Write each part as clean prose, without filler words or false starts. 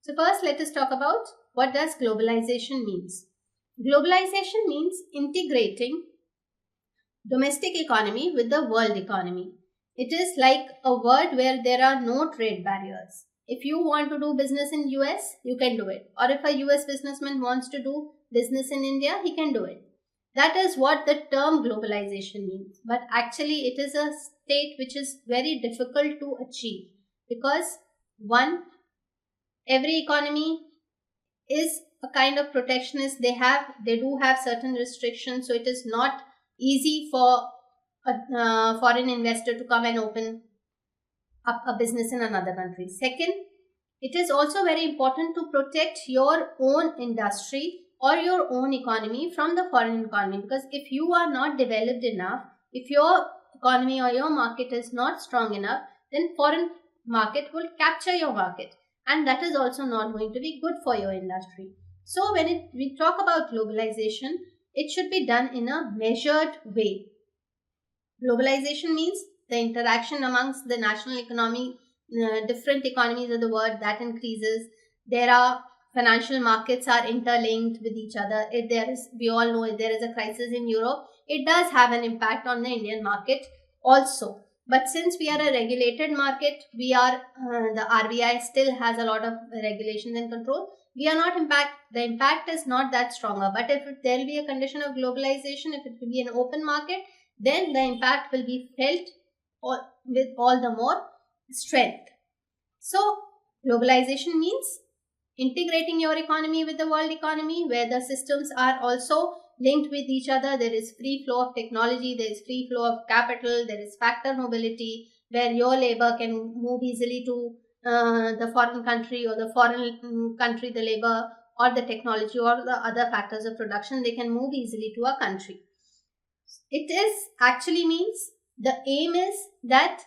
So first let us talk about what does globalization means. Globalization means integrating domestic economy with the world economy. It is like a world where there are no trade barriers. If you want to do business in US, you can do it. Or if a US businessman wants to do business in India, he can do it. That is what the term globalization means. But actually it is a state which is very difficult to achieve because one, every economy is a kind of protectionist. They do have certain restrictions, so it is not easy for a foreign investor to come and open up a business in another country. Second, it is also very important to protect your own industry or your own economy from the foreign economy, because if you are not developed enough, if your economy or your market is not strong enough, then foreign market will capture your market, and that is also not going to be good for your industry. So when we talk about globalization, it should be done in a measured way. Globalization means the interaction amongst the national economy, different economies of the world, that increases. There are financial markets are interlinked with each other. If there is, we all know, if there is a crisis in Europe, it does have an impact on the Indian market also. But since we are a regulated market, we are the RBI still has a lot of regulations and control. We are not the impact is not that stronger. But if there will be a condition of globalization, if it will be an open market, then the impact will be felt with all the more strength. So globalization means integrating your economy with the world economy, where the systems are also linked with each other. There is free flow of technology, there is free flow of capital, there is factor mobility, where your labor can move easily to the foreign country, or the foreign country, the labor or the technology or the other factors of production, they can move easily to a country. It is actually means the aim is that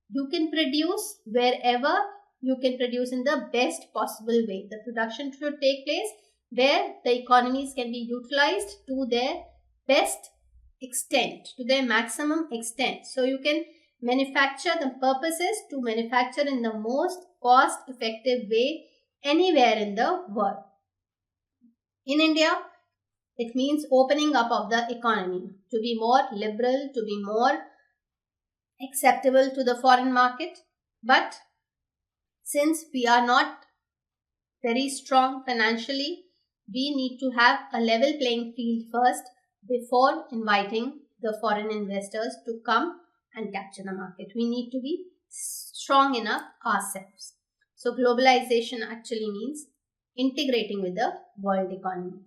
you can produce wherever you can produce in the best possible way. The production should take place where the economies can be utilized to their best extent, to their maximum extent. So you can manufacture, the purpose is to manufacture in the most cost effective way anywhere in the world. In India, it means opening up of the economy to be more liberal, to be more acceptable to the foreign market. But since we are not very strong financially, we need to have a level playing field first before inviting the foreign investors to come and capture the market. We need to be strong enough ourselves. So globalization actually means integrating with the world economy.